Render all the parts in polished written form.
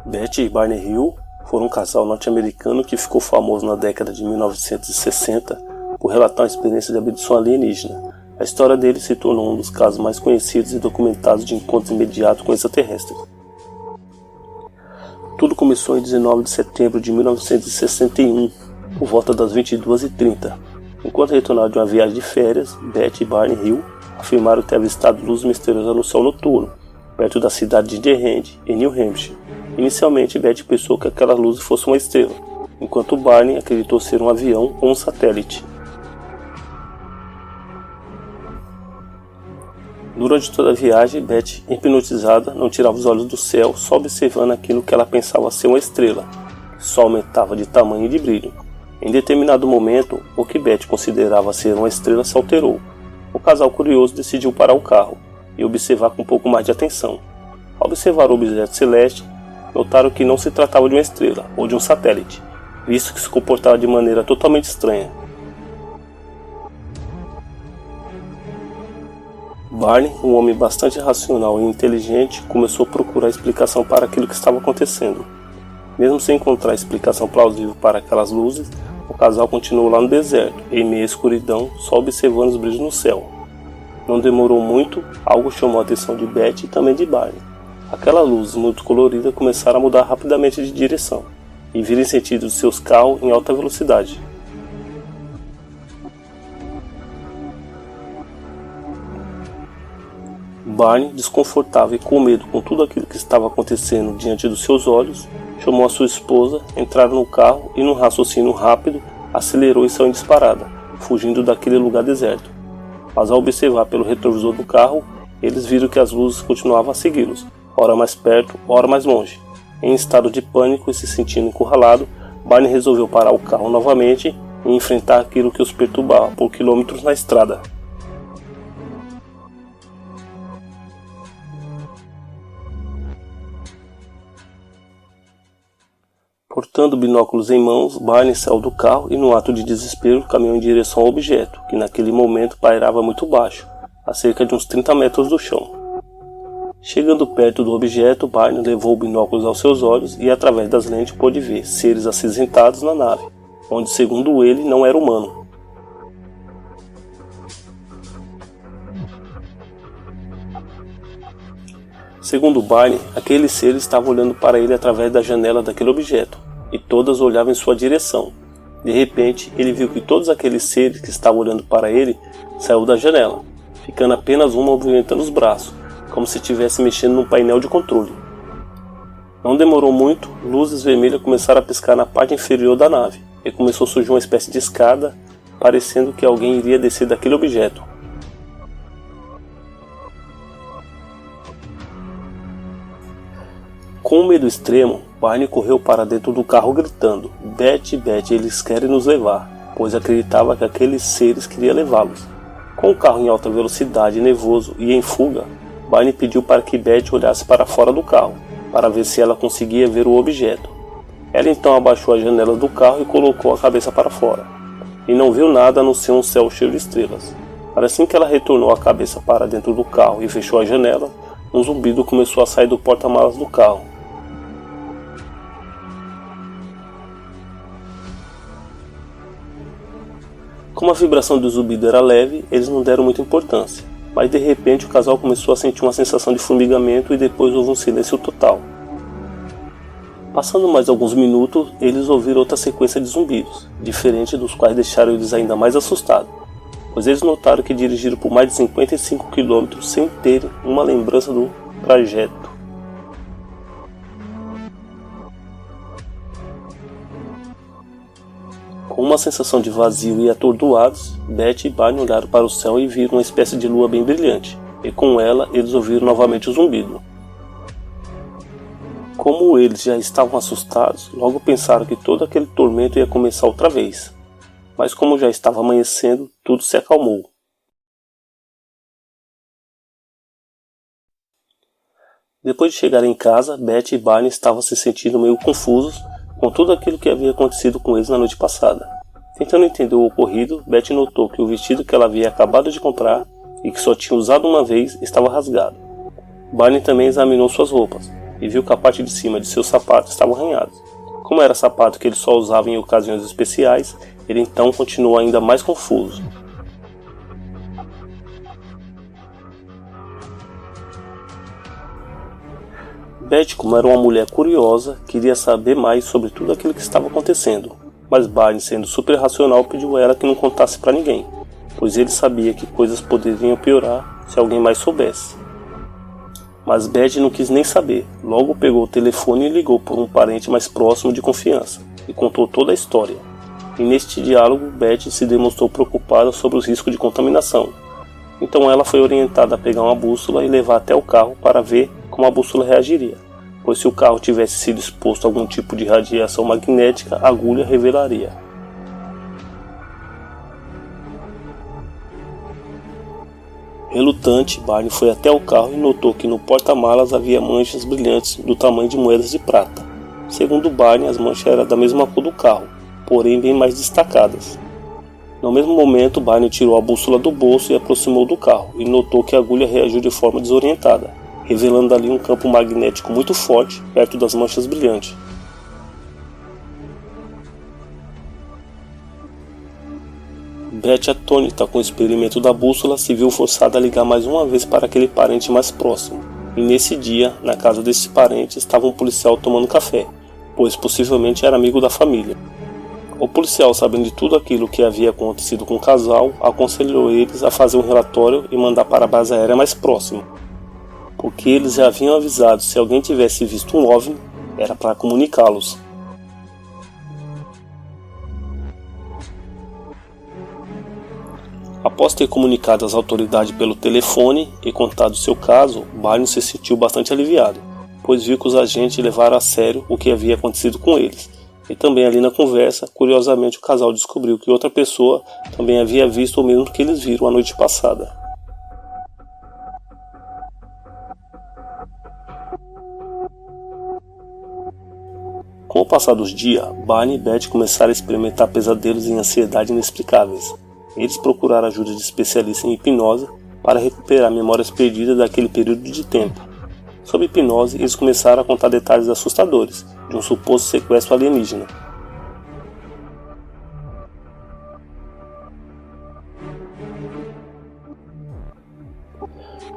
Betty e Barney Hill foram um casal norte-americano que ficou famoso na década de 1960 por relatar uma experiência de abdução alienígena. A história deles se tornou um dos casos mais conhecidos e documentados de encontros imediatos com extraterrestres. Tudo começou em 19 de setembro de 1961, por volta das 22h30. Enquanto retornaram de uma viagem de férias, Betty e Barney Hill afirmaram ter avistado luzes misteriosas no céu noturno, perto da cidade de Derrend, em New Hampshire. Inicialmente, Betty pensou que aquelas luzes fossem uma estrela, enquanto Barney acreditou ser um avião ou um satélite. Durante toda a viagem, Betty, hipnotizada, não tirava os olhos do céu, só observando aquilo que ela pensava ser uma estrela, que só aumentava de tamanho e de brilho. Em determinado momento, o que Betty considerava ser uma estrela se alterou. O casal curioso decidiu parar o carro e observar com um pouco mais de atenção. Ao observar o objeto celeste, notaram que não se tratava de uma estrela ou de um satélite, visto que se comportava de maneira totalmente estranha. Barney, um homem bastante racional e inteligente, começou a procurar explicação para aquilo que estava acontecendo. Mesmo sem encontrar explicação plausível para aquelas luzes, o casal continuou lá no deserto, em meio à escuridão, só observando os brilhos no céu. Não demorou muito, algo chamou a atenção de Betty e também de Barney. Aquelas luzes muito coloridas começaram a mudar rapidamente de direção e vir em sentido de seus carros em alta velocidade. Barney, desconfortável e com medo com tudo aquilo que estava acontecendo diante dos seus olhos, chamou a sua esposa, entraram no carro e, num raciocínio rápido, acelerou e saiu em disparada, fugindo daquele lugar deserto. Mas ao observar pelo retrovisor do carro, eles viram que as luzes continuavam a segui-los, ora mais perto, ora mais longe. Em estado de pânico e se sentindo encurralado, Barney resolveu parar o carro novamente e enfrentar aquilo que os perturbava por quilômetros na estrada. Portando binóculos em mãos, Barney saiu do carro e, no ato de desespero, caminhou em direção ao objeto, que naquele momento pairava muito baixo, a cerca de uns 30 metros do chão. Chegando perto do objeto, Barney levou binóculos aos seus olhos e, através das lentes, pôde ver seres acinzentados na nave, onde, segundo ele, não era humano. Segundo Barney, aqueles seres estavam olhando para ele através da janela daquele objeto, e todas olhavam em sua direção. De repente, ele viu que todos aqueles seres que estavam olhando para ele saíram da janela, ficando apenas uma movimentando os braços, como se estivesse mexendo num painel de controle. Não demorou muito, luzes vermelhas começaram a piscar na parte inferior da nave, e começou a surgir uma espécie de escada, parecendo que alguém iria descer daquele objeto. Com um medo extremo, Barney correu para dentro do carro gritando: "Betty, Betty, eles querem nos levar", pois acreditava que aqueles seres queriam levá-los. Com o carro em alta velocidade, nervoso e em fuga, Barney pediu para que Betty olhasse para fora do carro, para ver se ela conseguia ver o objeto. Ela então abaixou a janela do carro e colocou a cabeça para fora, e não viu nada a não ser um céu cheio de estrelas. Assim que ela retornou a cabeça para dentro do carro e fechou a janela, um zumbido começou a sair do porta-malas do carro. Como a vibração do zumbido era leve, eles não deram muita importância, mas de repente o casal começou a sentir uma sensação de formigamento e depois houve um silêncio total. Passando mais alguns minutos, eles ouviram outra sequência de zumbidos, diferente dos quais deixaram eles ainda mais assustados, pois eles notaram que dirigiram por mais de 55 km sem terem uma lembrança do trajeto. Com uma sensação de vazio e atordoados, Betty e Barney olharam para o céu e viram uma espécie de lua bem brilhante, e com ela eles ouviram novamente o zumbido. Como eles já estavam assustados, logo pensaram que todo aquele tormento ia começar outra vez. Mas como já estava amanhecendo, tudo se acalmou. Depois de chegar em casa, Betty e Barney estavam se sentindo meio confusos com tudo aquilo que havia acontecido com eles na noite passada. Tentando entender o ocorrido, Betty notou que o vestido que ela havia acabado de comprar e que só tinha usado uma vez estava rasgado. Barney também examinou suas roupas, e viu que a parte de cima de seus sapatos estava arranhada. Como era sapato que ele só usava em ocasiões especiais, ele então continuou ainda mais confuso. Betty, como era uma mulher curiosa, queria saber mais sobre tudo aquilo que estava acontecendo, mas Barney, sendo super racional, pediu a ela que não contasse para ninguém, pois ele sabia que coisas poderiam piorar se alguém mais soubesse. Mas Betty não quis nem saber, logo pegou o telefone e ligou por um parente mais próximo de confiança, e contou toda a história. E neste diálogo, Betty se demonstrou preocupada sobre os riscos de contaminação. Então ela foi orientada a pegar uma bússola e levar até o carro para ver como a bússola reagiria, pois se o carro tivesse sido exposto a algum tipo de radiação magnética, a agulha revelaria. Relutante, Barney foi até o carro e notou que no porta-malas havia manchas brilhantes do tamanho de moedas de prata. Segundo Barney, as manchas eram da mesma cor do carro, porém bem mais destacadas. No mesmo momento, Barney tirou a bússola do bolso e aproximou do carro, e notou que a agulha reagiu de forma desorientada, revelando ali um campo magnético muito forte perto das manchas brilhantes. Betty, atônita com o experimento da bússola, se viu forçada a ligar mais uma vez para aquele parente mais próximo. E nesse dia, na casa desse parente, estava um policial tomando café, pois possivelmente era amigo da família. O policial, sabendo de tudo aquilo que havia acontecido com o casal, aconselhou eles a fazer um relatório e mandar para a base aérea mais próxima, porque eles já haviam avisado se alguém tivesse visto um OVNI, era para comunicá-los. Após ter comunicado às autoridades pelo telefone e contado seu caso, Barney se sentiu bastante aliviado, pois viu que os agentes levaram a sério o que havia acontecido com eles. E também ali na conversa, curiosamente o casal descobriu que outra pessoa também havia visto o mesmo que eles viram a noite passada. Com o passar dos dias, Barney e Betty começaram a experimentar pesadelos e ansiedade inexplicáveis. Eles procuraram ajuda de especialistas em hipnose para recuperar memórias perdidas daquele período de tempo. Sob hipnose, eles começaram a contar detalhes assustadores de um suposto sequestro alienígena.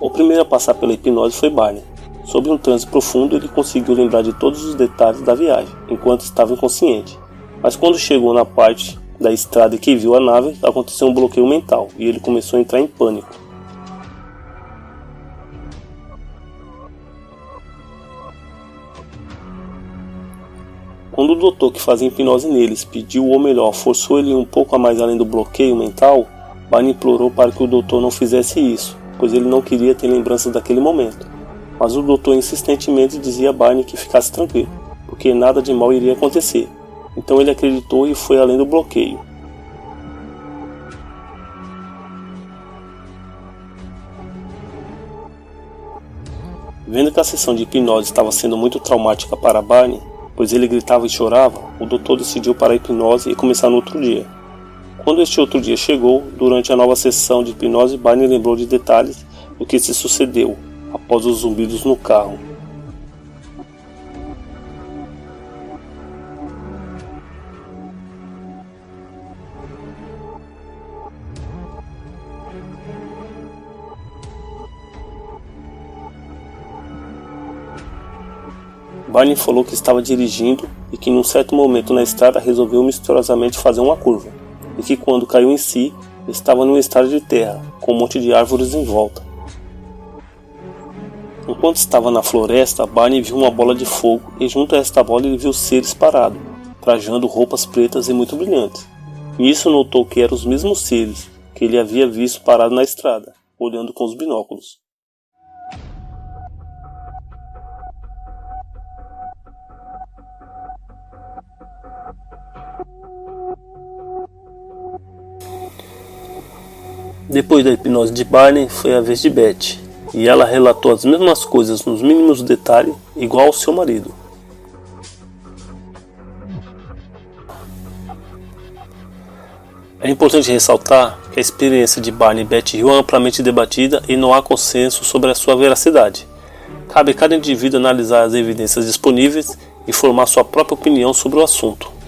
O primeiro a passar pela hipnose foi Barney. Sob um transe profundo, ele conseguiu lembrar de todos os detalhes da viagem, enquanto estava inconsciente. Mas quando chegou na parte da estrada e que viu a nave, aconteceu um bloqueio mental e ele começou a entrar em pânico. Quando o doutor que fazia hipnose neles pediu, ou melhor, forçou ele um pouco a mais além do bloqueio mental, Barney implorou para que o doutor não fizesse isso, pois ele não queria ter lembranças daquele momento. Mas o doutor insistentemente dizia a Barney que ficasse tranquilo, porque nada de mal iria acontecer. Então ele acreditou e foi além do bloqueio. Vendo que a sessão de hipnose estava sendo muito traumática para Barney, pois ele gritava e chorava, o doutor decidiu parar a hipnose e começar no outro dia. Quando este outro dia chegou, durante a nova sessão de hipnose, Barney lembrou de detalhes do que se sucedeu após os zumbidos no carro. Barney falou que estava dirigindo e que em um certo momento na estrada resolveu misteriosamente fazer uma curva, e que quando caiu em si, estava numa estrada de terra, com um monte de árvores em volta. Enquanto estava na floresta, Barney viu uma bola de fogo e junto a esta bola ele viu seres parados, trajando roupas pretas e muito brilhantes. E isso notou que eram os mesmos seres que ele havia visto parados na estrada, olhando com os binóculos. Depois da hipnose de Barney, foi a vez de Betty, e ela relatou as mesmas coisas nos mínimos detalhes, igual ao seu marido. É importante ressaltar que a experiência de Barney e Betty Hill é amplamente debatida e não há consenso sobre a sua veracidade. Cabe a cada indivíduo analisar as evidências disponíveis e formar sua própria opinião sobre o assunto.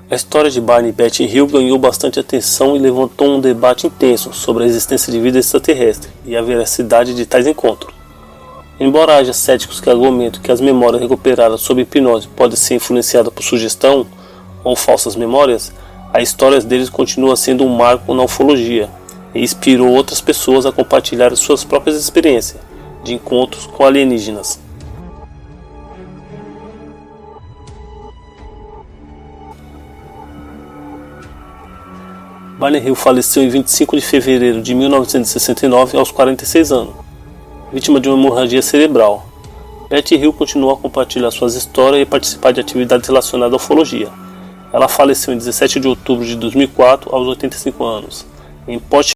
A história de Barney e Betty Hill ganhou bastante atenção e levantou um debate intenso sobre a existência de vida extraterrestre e a veracidade de tais encontros. Embora haja céticos que argumentam que as memórias recuperadas sob hipnose podem ser influenciadas por sugestão ou falsas memórias, a história deles continua sendo um marco na ufologia e inspirou outras pessoas a compartilhar suas próprias experiências de encontros com alienígenas. Barney Hill faleceu em 25 de fevereiro de 1969 aos 46 anos, vítima de uma hemorragia cerebral. Betty Hill continuou a compartilhar suas histórias e participar de atividades relacionadas à ufologia. Ela faleceu em 17 de outubro de 2004 aos 85 anos, em Port